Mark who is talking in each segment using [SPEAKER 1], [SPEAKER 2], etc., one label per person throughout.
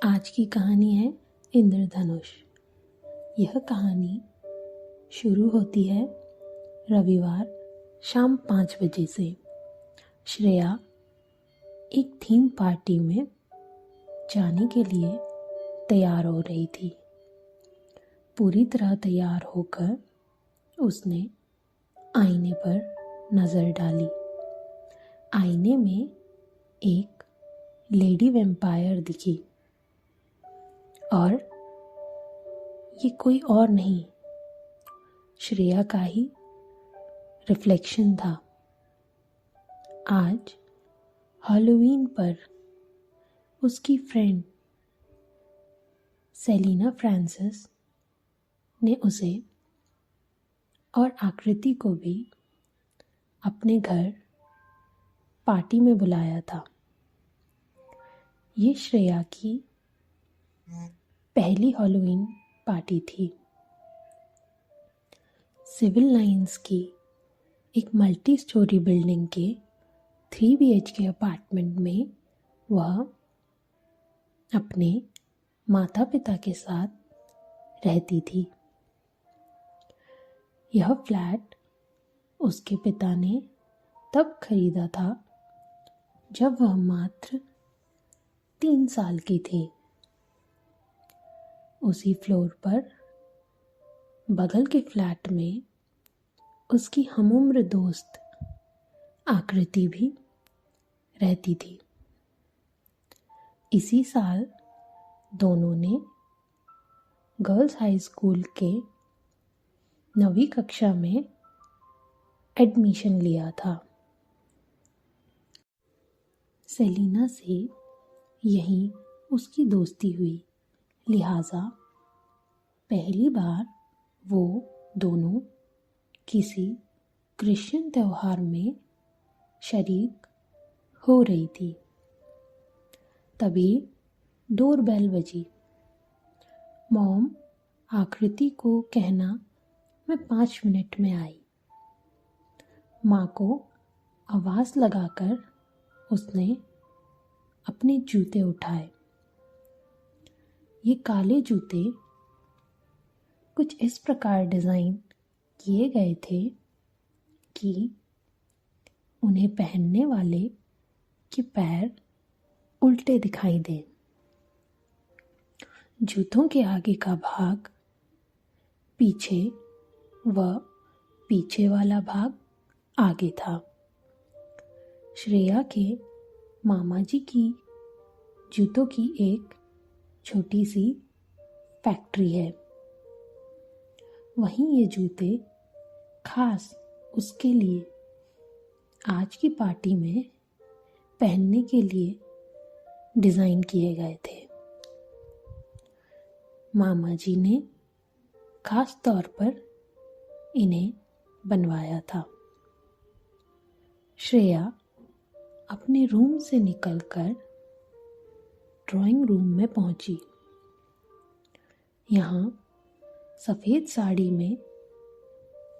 [SPEAKER 1] आज की कहानी है इंद्रधनुष। यह कहानी शुरू होती है रविवार शाम 5 बजे से। श्रेया एक थीम पार्टी में जाने के लिए तैयार हो रही थी। पूरी तरह तैयार होकर उसने आईने पर नज़र डाली। आईने में एक लेडी वैम्पायर दिखी और ये कोई और नहीं, श्रेया का ही रिफ्लेक्शन था। आज हैलोवीन पर उसकी फ्रेंड सेलिना फ्रांसिस ने उसे और आकृति को भी अपने घर पार्टी में बुलाया था। ये श्रेया की पहली हैलोवीन पार्टी थी। सिविल लाइंस की एक मल्टी स्टोरी बिल्डिंग के 3 BHK अपार्टमेंट में वह अपने माता पिता के साथ रहती थी। यह फ्लैट उसके पिता ने तब खरीदा था जब वह मात्र 3 साल की थी। उसी फ्लोर पर बगल के फ्लैट में उसकी हमउम्र दोस्त आकृति भी रहती थी। इसी साल दोनों ने गर्ल्स हाई स्कूल के 9वीं कक्षा में एडमिशन लिया था। सेलिना से यहीं उसकी दोस्ती हुई, लिहाजा पहली बार वो दोनों किसी क्रिश्चियन त्योहार में शरीक हो रही थी। तभी डोरबेल बजी। मॉम आकृति को कहना मैं 5 मिनट में आई। माँ को आवाज़ लगाकर उसने अपने जूते उठाए। ये काले जूते कुछ इस प्रकार डिज़ाइन किए गए थे कि उन्हें पहनने वाले के पैर उल्टे दिखाई दें। जूतों के आगे का भाग पीछे व पीछे वाला भाग आगे था। श्रेया के मामा जी की जूतों की एक छोटी सी फैक्ट्री है। वहीं ये जूते खास उसके लिए आज की पार्टी में पहनने के लिए डिज़ाइन किए गए थे। मामा जी ने खास तौर पर इन्हें बनवाया था। श्रेया अपने रूम से निकलकर ड्राइंग रूम में पहुंची। यहाँ सफ़ेद साड़ी में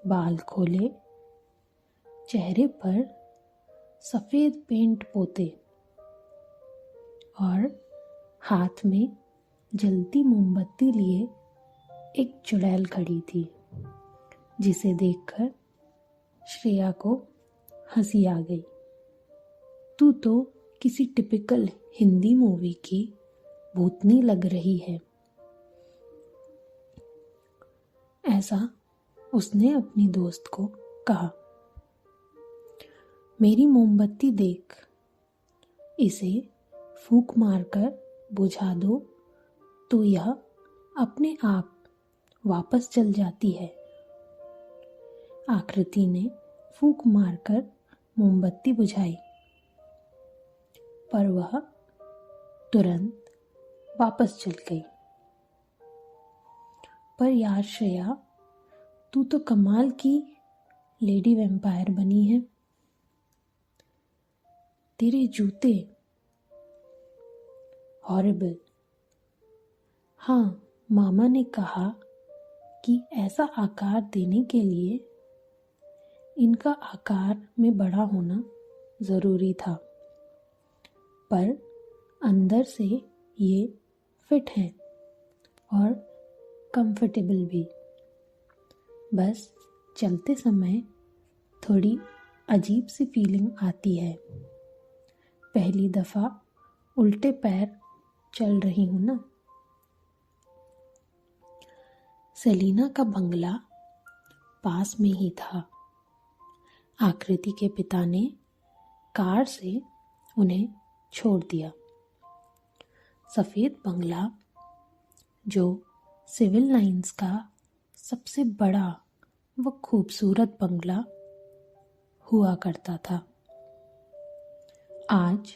[SPEAKER 1] बाल खोले, चेहरे पर सफ़ेद पेंट पोते और हाथ में जलती मोमबत्ती लिए एक चुड़ैल खड़ी थी, जिसे देखकर श्रेया को हंसी आ गई। तू तो किसी टिपिकल हिंदी मूवी की भूतनी लग रही है, ऐसा उसने अपनी दोस्त को कहा। मेरी मोमबत्ती देख, इसे फूंक मारकर बुझा दो तो यह अपने आप वापस चल जाती है। आकृति ने फूंक मारकर मोमबत्ती बुझाई, पर वह तुरंत वापस चल गई। पर यार श्रेया, तू तो कमाल की लेडी वैम्पायर बनी है। तेरे जूते हॉरिबल। हाँ, मामा ने कहा कि ऐसा आकार देने के लिए इनका आकार में बड़ा होना ज़रूरी था, पर अंदर से ये फिट हैं और कंफर्टेबल भी। बस चलते समय थोड़ी अजीब सी फीलिंग आती है। पहली दफ़ा उल्टे पैर चल रही हूँ ना। सेलिना का बंगला पास में ही था। आकृति के पिता ने कार से उन्हें छोड़ दिया। सफ़ेद बंगला, जो सिविल लाइंस का सबसे बड़ा व खूबसूरत बंगला हुआ करता था, आज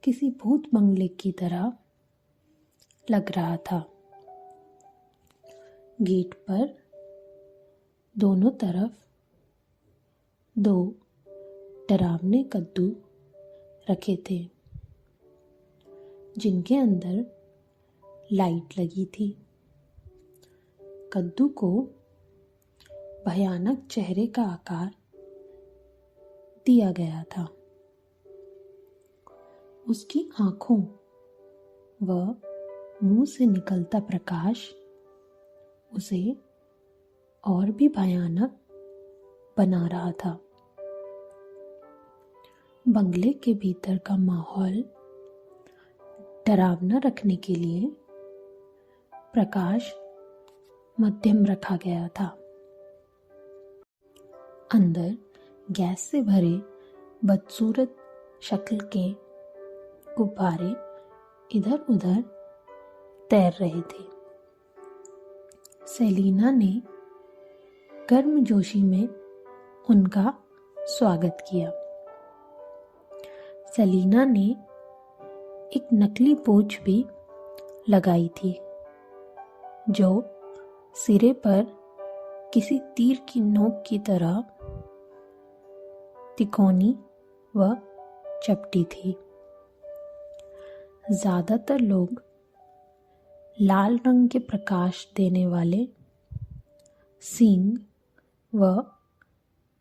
[SPEAKER 1] किसी भूत बंगले की तरह लग रहा था। गेट पर दोनों तरफ 2 डरावने कद्दू रखे थे, जिनके अंदर लाइट लगी थी। कद्दू को भयानक चेहरे का आकार दिया गया था। उसकी आंखों व मुंह से निकलता प्रकाश उसे और भी भयानक बना रहा था। बंगले के भीतर का माहौल डरावना रखने के लिए प्रकाश मध्यम रखा गया था। अंदर गैस से भरे बदसूरत शक्ल के गुब्बारे इधर उधर तैर रहे थे। सेलिना ने गर्मजोशी में उनका स्वागत किया। सेलिना ने एक नकली पोंछ भी लगाई थी, जो सिरे पर किसी तीर की नोक की तरह तिकोनी व चपटी थी। ज्यादातर लोग लाल रंग के प्रकाश देने वाले सींग व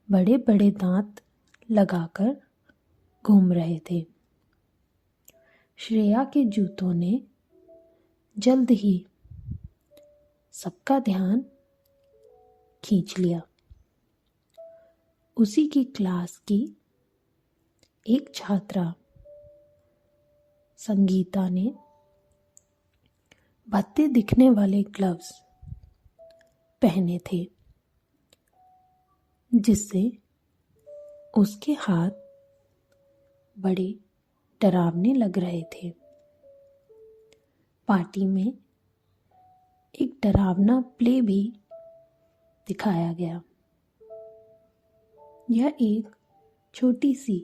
[SPEAKER 1] बड़े बड़े दांत लगाकर घूम रहे थे। श्रेया के जूतों ने जल्द ही सबका ध्यान खींच लिया। उसी की क्लास की एक छात्रा संगीता ने भद्दे दिखने वाले ग्लव्स पहने थे, जिससे उसके हाथ बड़े डरावने लग रहे थे। पार्टी में एक डरावना प्ले भी दिखाया गया। यह एक छोटी सी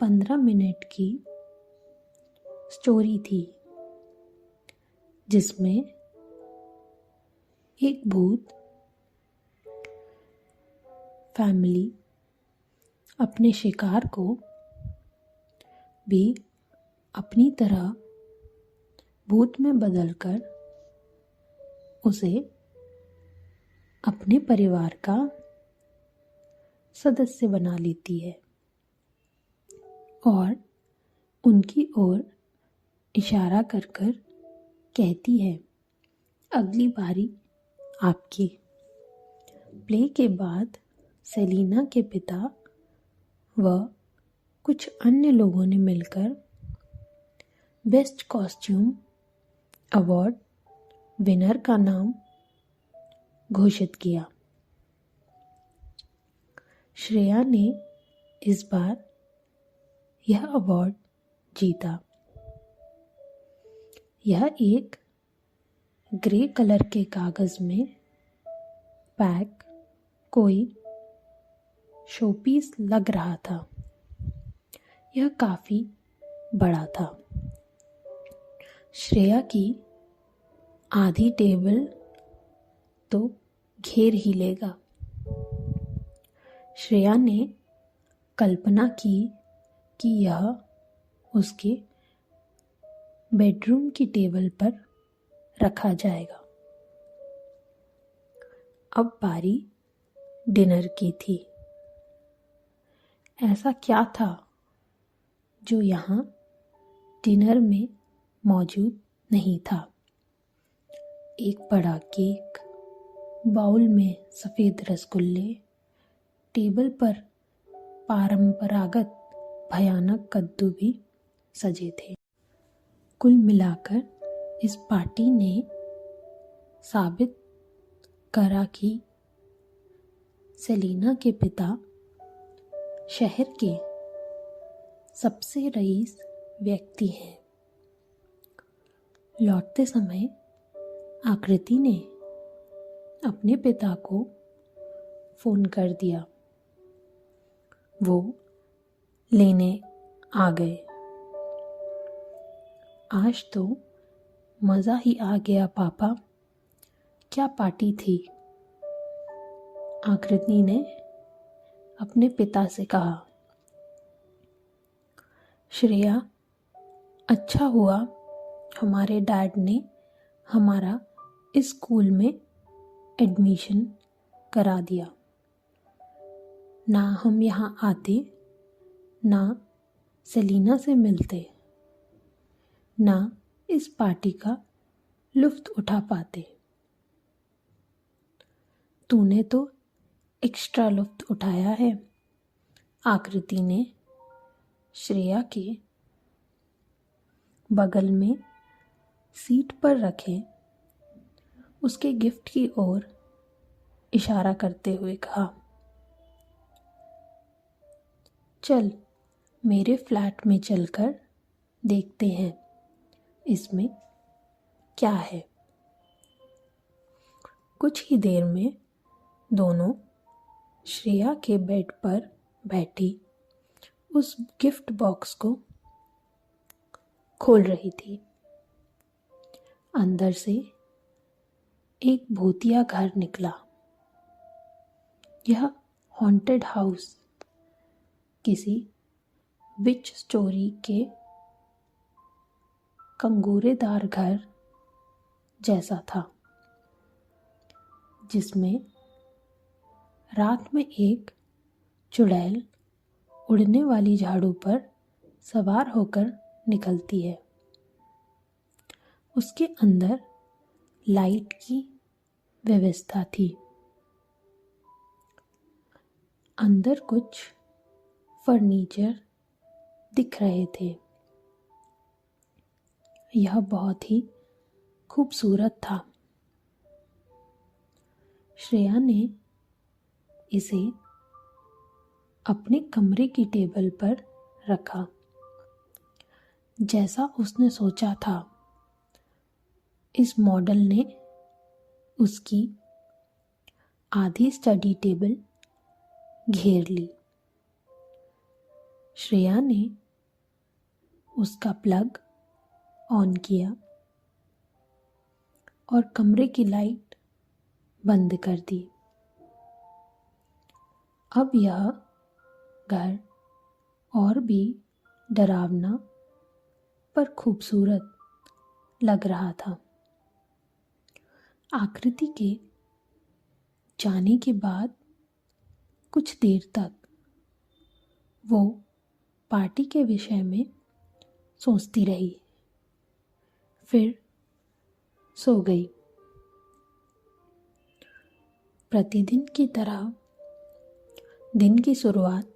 [SPEAKER 1] 15 मिनट की स्टोरी थी, जिसमें एक भूत फैमिली अपने शिकार को भी अपनी तरह भूत में बदलकर उसे अपने परिवार का सदस्य बना लेती है और उनकी ओर इशारा कर कर कहती है, अगली बारी आपकी। प्ले के बाद सेलिना के पिता व कुछ अन्य लोगों ने मिलकर बेस्ट कॉस्ट्यूम अवार्ड विनर का नाम घोषित किया। श्रेया ने इस बार यह अवार्ड जीता। यह एक ग्रे कलर के कागज में पैक कोई शोपीस लग रहा था। यह काफी बड़ा था। श्रेया की आधी टेबल तो घेर ही लेगा। श्रेया ने कल्पना की कि यह उसके बेडरूम की टेबल पर रखा जाएगा। अब बारी डिनर की थी। ऐसा क्या था जो यहाँ डिनर में मौजूद नहीं था। एक बड़ा केक, बाउल में सफ़ेद रसगुल्ले, टेबल पर परंपरागत भयानक कद्दू भी सजे थे। कुल मिलाकर इस पार्टी ने साबित करा कि सेलिना के पिता शहर के सबसे रईस व्यक्ति हैं। लौटते समय आकृति ने अपने पिता को फ़ोन कर दिया। वो लेने आ गए। आज तो मज़ा ही आ गया पापा, क्या पार्टी थी, आकृति ने अपने पिता से कहा। श्रेया, अच्छा हुआ हमारे डैड ने हमारा इस स्कूल में एडमिशन करा दिया। ना हम यहाँ आते, ना सेलिना से मिलते, ना इस पार्टी का लुत्फ़ उठा पाते। तूने तो एक्स्ट्रा लुत्फ़ उठाया है, आकृति ने श्रेया के बगल में सीट पर रखे उसके गिफ्ट की ओर इशारा करते हुए कहा। चल मेरे फ्लैट में चलकर देखते हैं इसमें क्या है। कुछ ही देर में दोनों श्रेया के बेड पर बैठी उस गिफ्ट बॉक्स को खोल रही थी। अंदर से एक भूतिया घर निकला। यह हॉन्टेड हाउस किसी विच स्टोरी के कंगूरेदार घर जैसा था, जिसमें रात में एक चुड़ैल उड़ने वाली झाड़ू पर सवार होकर निकलती है। उसके अंदर लाइट की व्यवस्था थी। अंदर कुछ फर्नीचर दिख रहे थे। यह बहुत ही खूबसूरत था। श्रेया ने इसे अपने कमरे की टेबल पर रखा। जैसा उसने सोचा था, इस मॉडल ने उसकी आधी स्टडी टेबल घेर ली। श्रेया ने उसका प्लग ऑन किया और कमरे की लाइट बंद कर दी। अब यह घर और भी डरावना पर खूबसूरत लग रहा था। आकृति के जाने के बाद कुछ देर तक वो पार्टी के विषय में सोचती रही, फिर सो गई। प्रतिदिन की तरह दिन की शुरुआत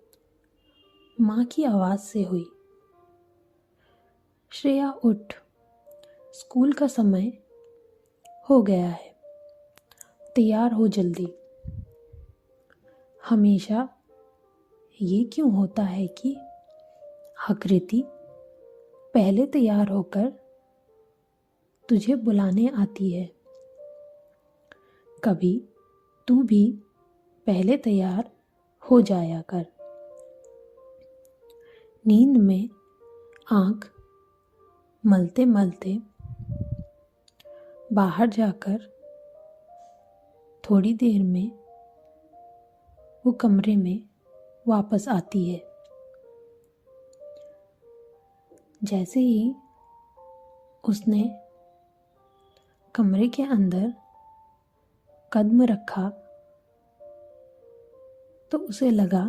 [SPEAKER 1] माँ की आवाज़ से हुई। श्रेया उठ, स्कूल का समय हो गया है, तैयार हो जल्दी। हमेशा ये क्यों होता है कि आकृति पहले तैयार होकर तुझे बुलाने आती है? कभी तू भी पहले तैयार हो जाया कर। नींद में आँख मलते मलते बाहर जाकर थोड़ी देर में वो कमरे में वापस आती है। जैसे ही उसने कमरे के अंदर कदम रखा तो उसे लगा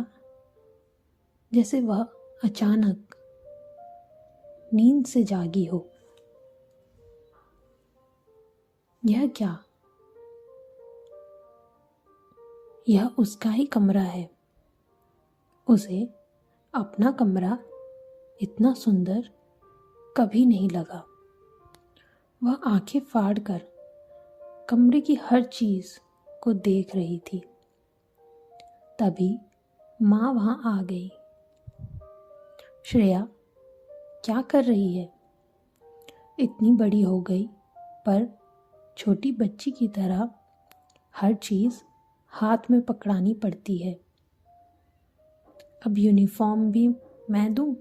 [SPEAKER 1] जैसे वह अचानक नींद से जागी हो। यह क्या? यह उसका ही कमरा है। उसे अपना कमरा इतना सुंदर कभी नहीं लगा। वह आंखें फाड़ कर कमरे की हर चीज को देख रही थी। तभी माँ वहां आ गई। श्रेया, क्या कर रही है? इतनी बड़ी हो गई पर छोटी बच्ची की तरह हर चीज हाथ में पकड़ानी पड़ती है। अब यूनिफॉर्म भी मैं दूं?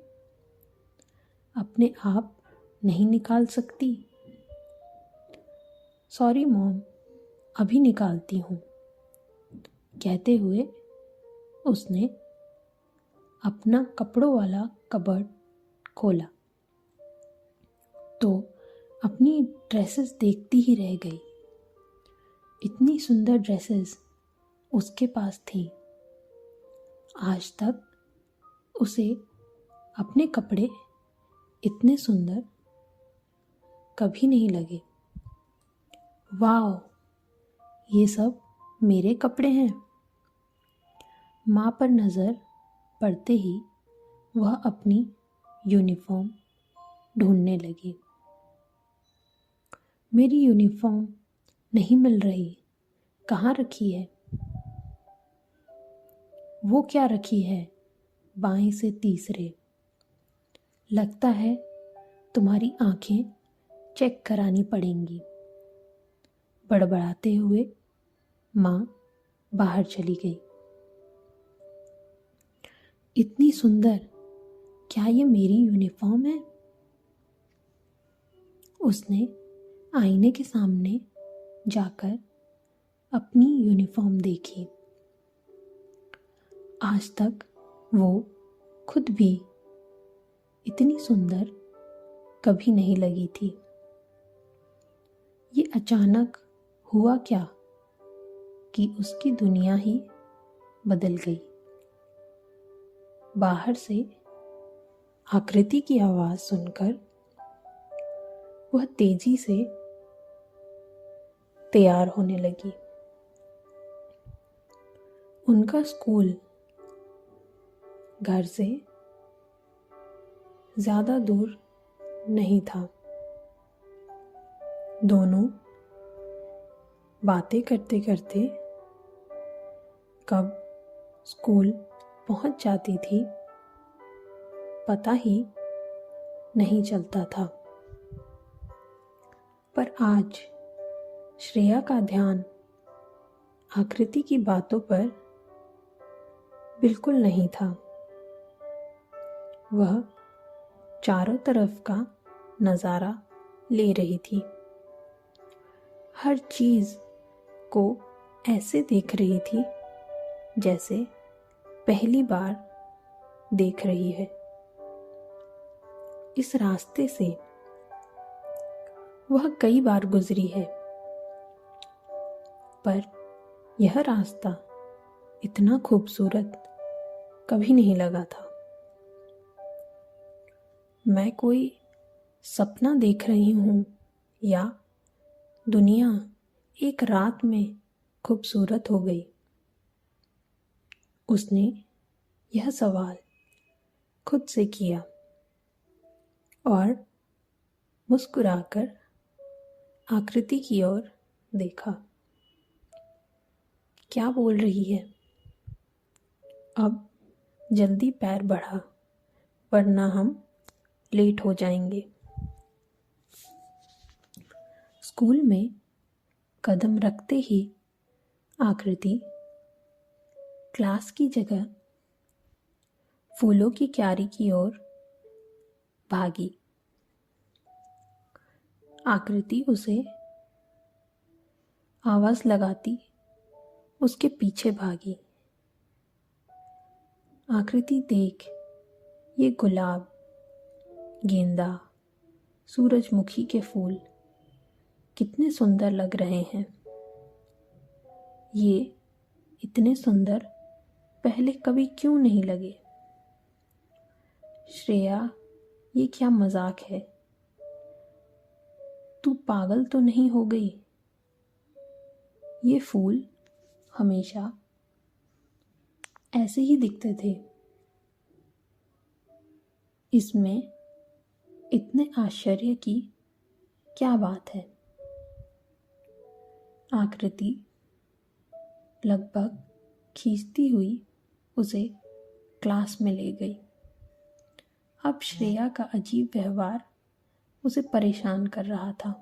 [SPEAKER 1] अपने आप नहीं निकाल सकती? सॉरी मॉम, अभी निकालती हूँ, कहते हुए उसने अपना कपड़ों वाला कबर्ड खोला तो अपनी ड्रेसेस देखती ही रह गई। इतनी सुंदर ड्रेसेस उसके पास थी। आज तक उसे अपने कपड़े इतने सुंदर कभी नहीं लगे। वाह, ये सब मेरे कपड़े हैं। माँ पर नज़र पड़ते ही वह अपनी यूनिफॉर्म ढूंढने लगी। मेरी यूनिफॉर्म नहीं मिल रही, कहाँ रखी है? वो क्या रखी है बाएं से तीसरे? लगता है तुम्हारी आंखें चेक करानी पड़ेंगी। बड़बड़ाते हुए माँ बाहर चली गई। इतनी सुंदर, क्या ये मेरी यूनिफॉर्म है? उसने आईने के सामने जाकर अपनी यूनिफॉर्म देखी। आज तक वो खुद भी इतनी सुंदर कभी नहीं लगी थी। ये अचानक हुआ क्या कि उसकी दुनिया ही बदल गई। बाहर से आकृति की आवाज सुनकर वह तेजी से तैयार होने लगी। उनका स्कूल घर से ज्यादा दूर नहीं था। दोनों बातें करते करते कब स्कूल पहुंच जाती थी पता ही नहीं चलता था। पर आज श्रेया का ध्यान आकृति की बातों पर बिल्कुल नहीं था। वह चारों तरफ का नज़ारा ले रही थी। हर चीज को ऐसे देख रही थी जैसे पहली बार देख रही है। इस रास्ते से वह कई बार गुजरी है, पर यह रास्ता इतना खूबसूरत कभी नहीं लगा था। मैं कोई सपना देख रही हूँ या दुनिया एक रात में खूबसूरत हो गई? उसने यह सवाल खुद से किया और मुस्कुराकर आकृति की ओर देखा। क्या बोल रही है? अब जल्दी पैर बढ़ा वरना हम लेट हो जाएंगे। स्कूल में कदम रखते ही आकृति क्लास की जगह फूलों की क्यारी की ओर भागी। आकृति उसे आवाज लगाती उसके पीछे भागी। आकृति देख, ये गुलाब, गेंदा, सूरजमुखी के फूल कितने सुंदर लग रहे हैं। ये इतने सुंदर पहले कभी क्यों नहीं लगे? श्रेया, ये क्या मजाक है? तू पागल तो नहीं हो गई? ये फूल हमेशा ऐसे ही दिखते थे। इसमें इतने आश्चर्य की क्या बात है? आकृति लगभग खींचती हुई उसे क्लास में ले गई। अब श्रेया का अजीब व्यवहार उसे परेशान कर रहा था।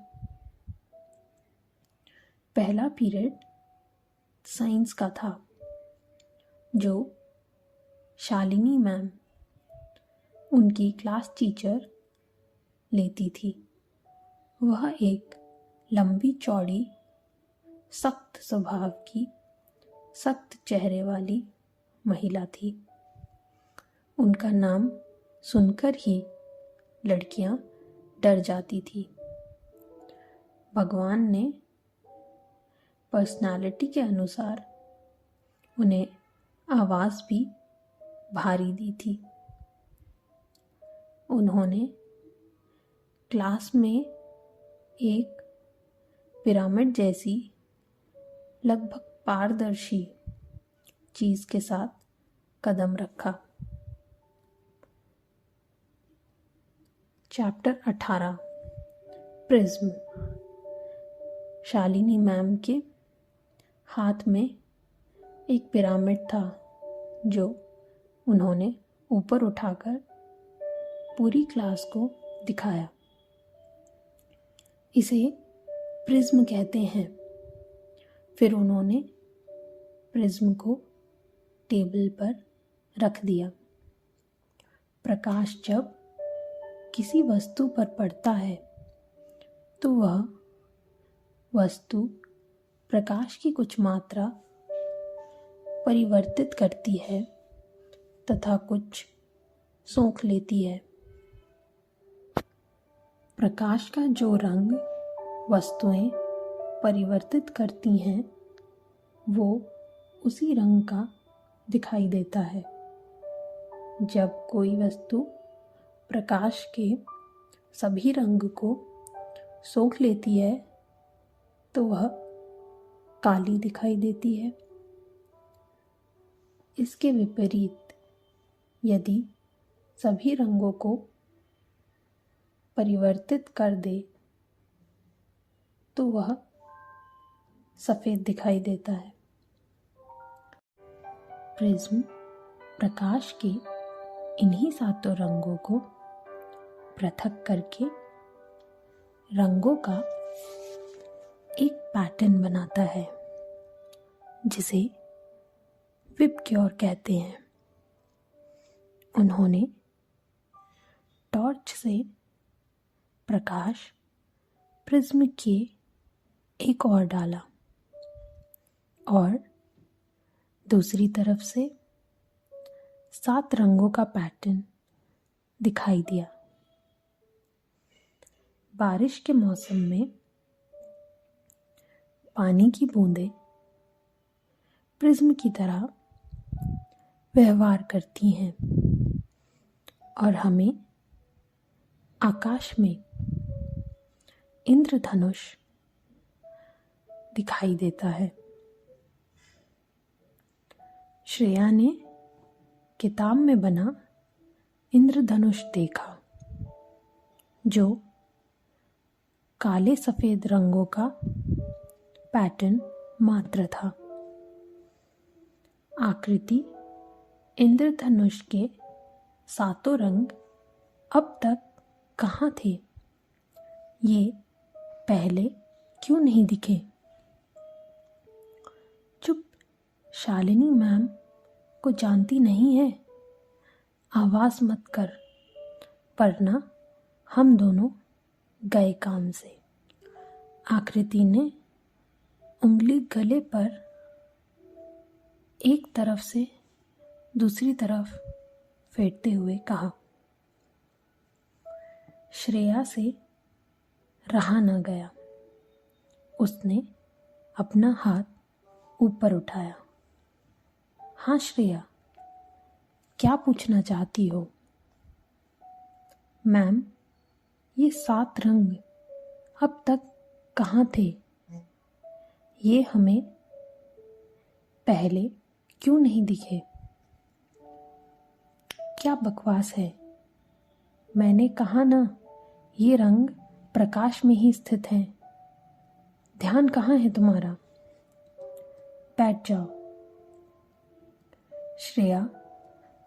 [SPEAKER 1] पहला पीरियड साइंस का था, जो शालिनी मैम, उनकी क्लास टीचर, लेती थी। वह एक लंबी चौड़ी, सख्त स्वभाव की, सख्त चेहरे वाली महिला थी। उनका नाम सुनकर ही लड़कियां डर जाती थी। भगवान ने पर्सनालिटी के अनुसार उन्हें आवाज़ भी भारी दी थी। उन्होंने क्लास में एक पिरामिड जैसी लगभग पारदर्शी चीज़ के साथ कदम रखा। Chapter 18 prism. शालिनी मैम के हाथ में एक पिरामिड था, जो उन्होंने ऊपर उठाकर पूरी क्लास को दिखाया। इसे प्रिज्म कहते हैं। फिर उन्होंने प्रिज्म को टेबल पर रख दिया। प्रकाश जब किसी वस्तु पर पड़ता है तो वह वस्तु प्रकाश की कुछ मात्रा परिवर्तित करती है तथा कुछ सोख लेती है। प्रकाश का जो रंग वस्तुएं परिवर्तित करती हैं, वो उसी रंग का दिखाई देता है। जब कोई वस्तु प्रकाश के सभी रंग को सोख लेती है तो वह काली दिखाई देती है। इसके विपरीत यदि सभी रंगों को परिवर्तित कर दे तो वह सफ़ेद दिखाई देता है। प्रिज्म प्रकाश के इन्हीं सातों रंगों को पृथक करके रंगों का एक पैटर्न बनाता है, जिसे विबग्योर कहते हैं। उन्होंने टॉर्च से प्रकाश प्रिज्म के एक ओर डाला और दूसरी तरफ से 7 रंगों का पैटर्न दिखाई दिया। बारिश के मौसम में पानी की बूंदें प्रिज्म की तरह व्यवहार करती हैं और हमें आकाश में इंद्रधनुष दिखाई देता है। श्रेया ने किताब में बना इंद्रधनुष देखा, जो काले सफ़ेद रंगों का पैटर्न मात्र था। आकृति इंद्रधनुष के 7 रंग अब तक कहाँ थे? ये पहले क्यों नहीं दिखे? चुप, शालिनी मैम को जानती नहीं है? आवाज़ मत कर, वरना हम दोनों गए काम से। आकृति ने उंगली गले पर एक तरफ से दूसरी तरफ फेरते हुए कहा। श्रेया से रहा न गया। उसने अपना हाथ ऊपर उठाया। हाँ श्रेया, क्या पूछना चाहती हो? मैम, ये 7 रंग अब तक कहाँ थे? ये हमें पहले क्यों नहीं दिखे? क्या बकवास है। मैंने कहा ना, ये रंग प्रकाश में ही स्थित हैं। ध्यान कहाँ है तुम्हारा? बैठ जाओ। श्रेया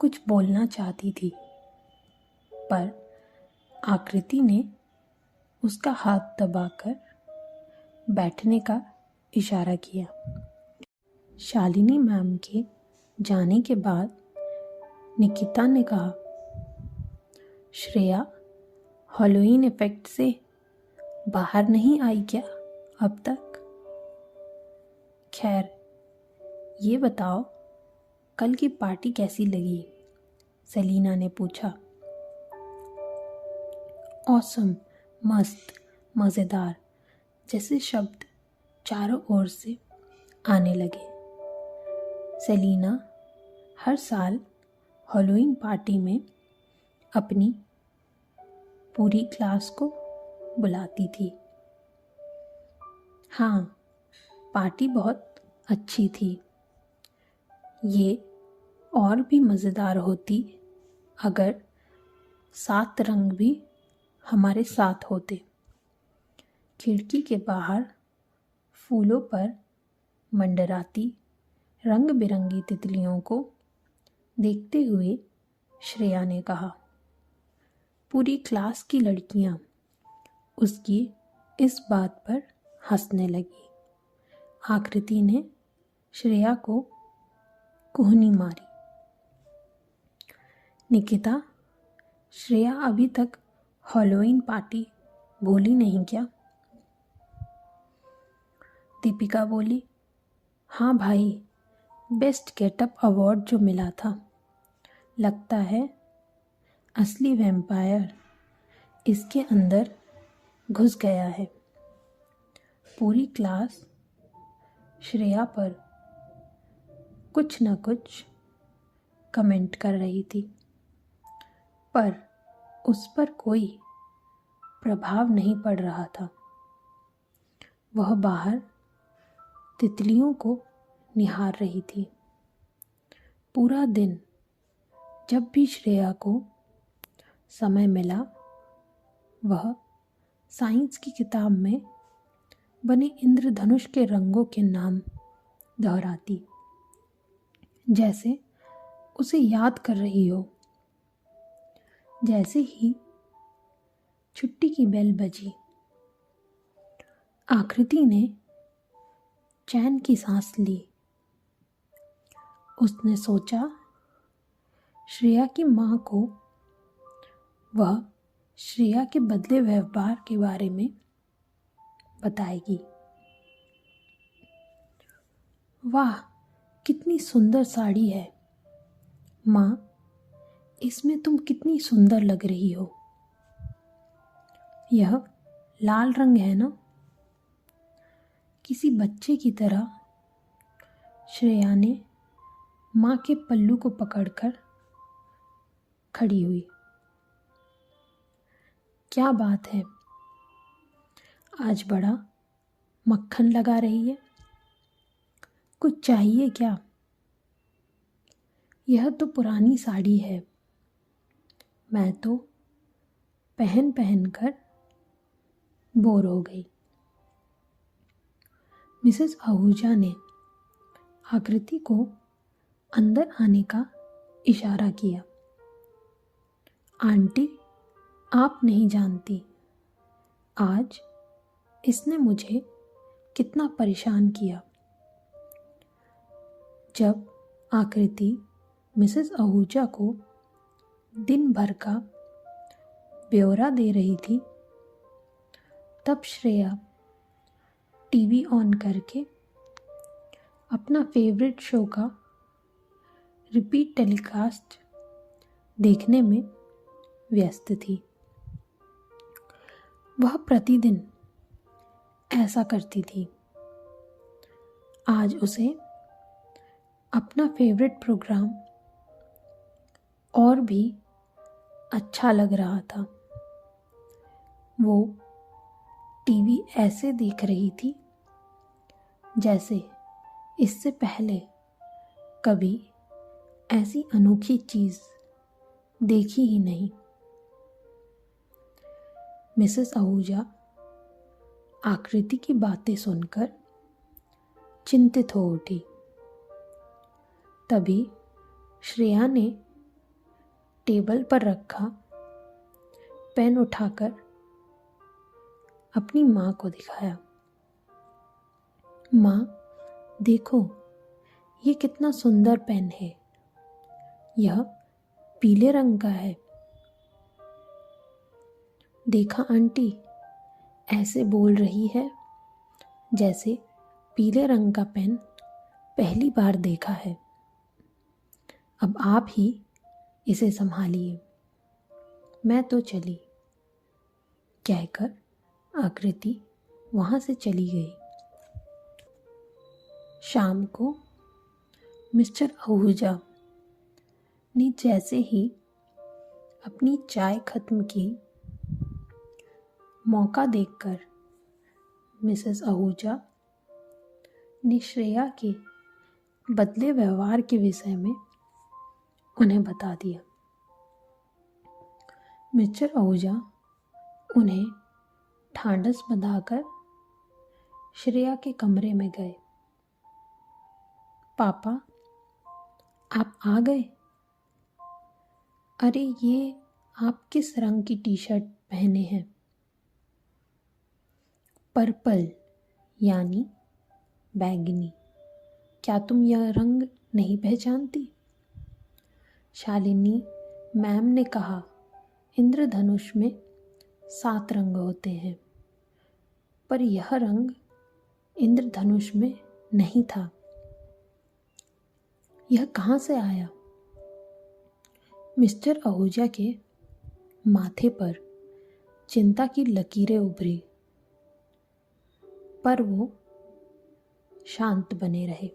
[SPEAKER 1] कुछ बोलना चाहती थी, पर आकृति ने उसका हाथ दबाकर बैठने का इशारा किया। शालिनी मैम के जाने के बाद निकिता ने कहा, श्रेया हैलोवीन इफेक्ट से बाहर नहीं आई क्या अब तक? खैर, ये बताओ कल की पार्टी कैसी लगी? सेलिना ने पूछा। ऑसम, मस्त, मज़ेदार जैसे शब्द चारों ओर से आने लगे। सेलिना हर साल हैलोवीन पार्टी में अपनी पूरी क्लास को बुलाती थी। हाँ, पार्टी बहुत अच्छी थी। ये और भी मज़ेदार होती अगर 7 रंग भी हमारे साथ होते। खिड़की के बाहर फूलों पर मंडराती रंग बिरंगी तितलियों को देखते हुए श्रेया ने कहा। पूरी क्लास की लड़कियां उसकी इस बात पर हंसने लगी। आकृति ने श्रेया को कुहनी मारी। निकिता, श्रेया अभी तक हैलोवीन पार्टी भूली नहीं क्या? दीपिका बोली, हाँ भाई, बेस्ट गेटअप अवार्ड जो मिला था। लगता है असली वैम्पायर इसके अंदर घुस गया है। पूरी क्लास श्रेया पर कुछ न कुछ कमेंट कर रही थी, पर उस पर कोई प्रभाव नहीं पड़ रहा था। वह बाहर तितलियों को निहार रही थी। पूरा दिन जब भी श्रेया को समय मिला, वह साइंस की किताब में बने इंद्रधनुष के रंगों के नाम दोहराती, जैसे उसे याद कर रही हो। जैसे ही छुट्टी की बेल बजी, आकृति ने चैन की सांस ली। उसने सोचा, श्रेया की माँ को वह श्रेया के बदले व्यवहार के बारे में बताएगी। वाह, कितनी सुंदर साड़ी है माँ, इसमें तुम कितनी सुंदर लग रही हो। यह लाल रंग है ना? किसी बच्चे की तरह श्रेया ने माँ के पल्लू को पकड़कर खड़ी हुई। क्या बात है, आज बड़ा मक्खन लगा रही है। कुछ चाहिए क्या? यह तो पुरानी साड़ी है, मैं तो पहन पहन कर बोर हो गई। मिसेस आहूजा ने आकृति को अंदर आने का इशारा किया। आंटी, आप नहीं जानती, आज इसने मुझे कितना परेशान किया। जब आकृति मिसेस आहूजा को दिन भर का ब्यौरा दे रही थी, तब श्रेया टीवी ऑन करके अपना फेवरेट शो का रिपीट टेलीकास्ट देखने में व्यस्त थी। वह प्रतिदिन ऐसा करती थी। आज उसे अपना फेवरेट प्रोग्राम और भी अच्छा लग रहा था। वो टीवी ऐसे देख रही थी जैसे इससे पहले कभी ऐसी अनोखी चीज देखी ही नहीं। मिसेस आहूजा आकृति की बातें सुनकर चिंतित हो उठी। तभी श्रेया ने टेबल पर रखा पेन उठाकर अपनी माँ को दिखाया। माँ, देखो, ये कितना सुंदर पेन है। यह पीले रंग का है। देखा आंटी, ऐसे बोल रही है जैसे पीले रंग का पेन पहली बार देखा है। अब आप ही इसे संभालिए, मैं तो चली, कहकर आकृति वहां से चली गई। शाम को मिस्टर आहूजा ने जैसे ही अपनी चाय खत्म की, मौका देखकर मिसेस आहूजा ने श्रेया के बदले व्यवहार के विषय में उन्हें बता दिया। मिस्टर आहूजा उन्हें ढांढस बंधाकर श्रेया के कमरे में गए। पापा, आप आ गए? अरे, ये आप किस रंग की टी शर्ट पहने हैं? पर्पल, यानी बैंगनी। क्या तुम यह रंग नहीं पहचानती? शालिनी मैम ने कहा, इंद्रधनुष में 7 रंग होते हैं, पर यह रंग इंद्रधनुष में नहीं था। यह कहाँ से आया? मिस्टर आहूजा के माथे पर चिंता की लकीरें उभरी, पर वो शांत बने रहे।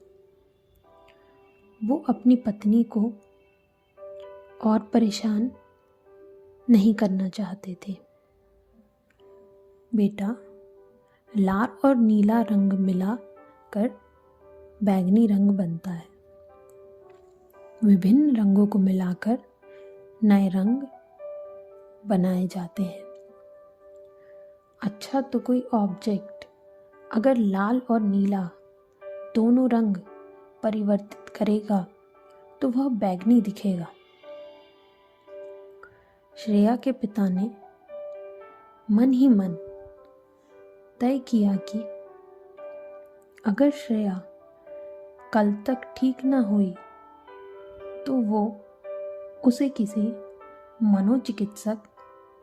[SPEAKER 1] वो अपनी पत्नी को और परेशान नहीं करना चाहते थे। बेटा, लाल और नीला रंग मिला कर बैंगनी रंग बनता है। विभिन्न रंगों को मिलाकर नए रंग बनाए जाते हैं। अच्छा, तो कोई ऑब्जेक्ट अगर लाल और नीला दोनों रंग परिवर्तित करेगा तो वह बैंगनी दिखेगा। श्रेया के पिता ने मन ही मन तय किया कि अगर श्रेया कल तक ठीक ना हुई तो वो उसे किसी मनोचिकित्सक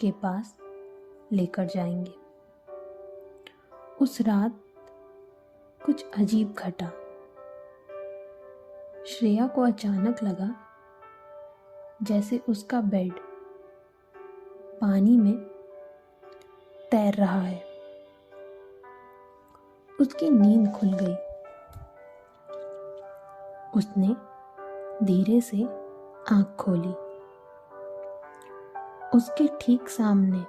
[SPEAKER 1] के पास लेकर जाएंगे। उस रात कुछ अजीब घटा। श्रेया को अचानक लगा जैसे उसका बेड पानी में तैर रहा है। उसकी नींद खुल गई। उसने धीरे से आंख खोली। उसके ठीक सामने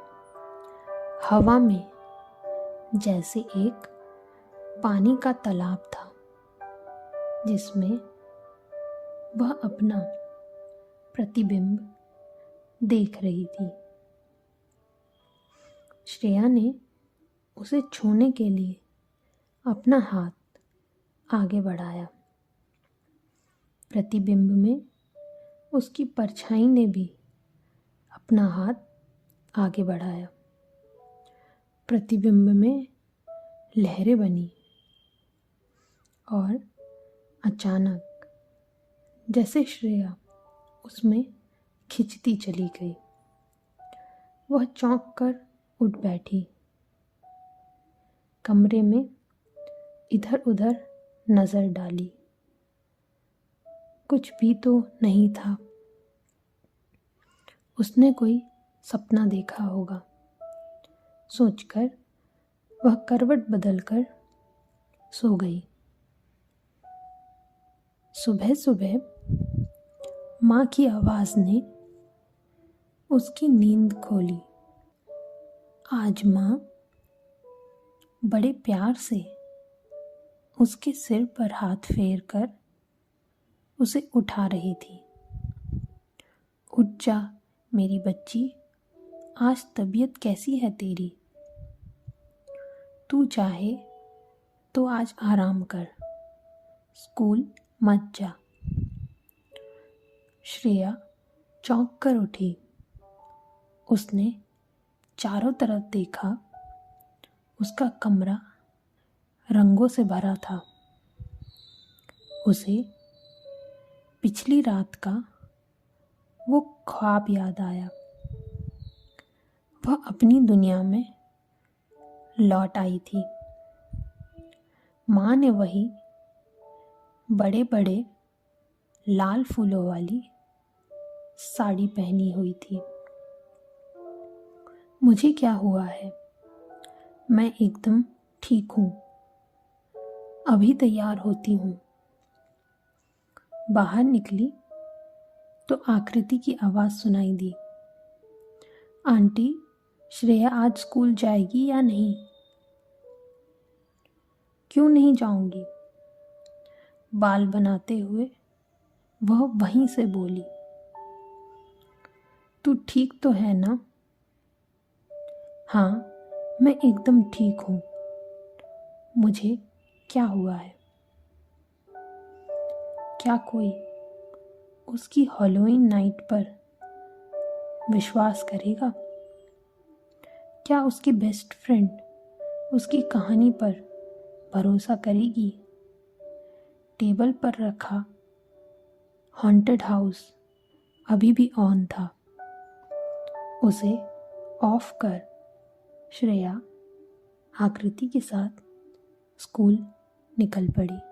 [SPEAKER 1] हवा में जैसे एक पानी का तालाब था, जिसमें वह अपना प्रतिबिंब देख रही थी। श्रेया ने उसे छूने के लिए अपना हाथ आगे बढ़ाया। प्रतिबिंब में उसकी परछाई ने भी अपना हाथ आगे बढ़ाया। प्रतिबिंब में लहरें बनी और अचानक जैसे श्रेया उसमें खिंचती चली गई। वह चौंक कर उठ बैठी। कमरे में इधर उधर नजर डाली। कुछ भी तो नहीं था। उसने कोई सपना देखा होगा, सोचकर वह करवट बदलकर सो गई। सुबह सुबह माँ की आवाज ने उसकी नींद खोली। आज माँ बड़े प्यार से उसके सिर पर हाथ फेर कर उसे उठा रही थी। उठ जा मेरी बच्ची, आज तबीयत कैसी है तेरी? तू चाहे तो आज आराम कर, स्कूल मत जा। श्रेया चौंक कर उठी। उसने चारों तरफ देखा। उसका कमरा रंगों से भरा था। उसे पिछली रात का वो ख्वाब याद आया। वह अपनी दुनिया में लौट आई थी। माँ ने वही बड़े बड़े लाल फूलों वाली साड़ी पहनी हुई थी। मुझे क्या हुआ है? मैं एकदम ठीक हूँ। अभी तैयार होती हूँ। बाहर निकली तो आकृति की आवाज़ सुनाई दी। आंटी, श्रेया आज स्कूल जाएगी या नहीं? क्यों नहीं जाऊंगी? बाल बनाते हुए वह वहीं से बोली। तू ठीक तो है ना? हाँ, मैं एकदम ठीक हूँ। मुझे क्या हुआ है? क्या कोई उसकी हैलोवीन नाइट पर विश्वास करेगा? क्या उसकी बेस्ट फ्रेंड उसकी कहानी पर भरोसा करेगी? टेबल पर रखा हॉन्टेड हाउस अभी भी ऑन था। उसे ऑफ कर श्रेया आकृति के साथ स्कूल निकल पड़ी।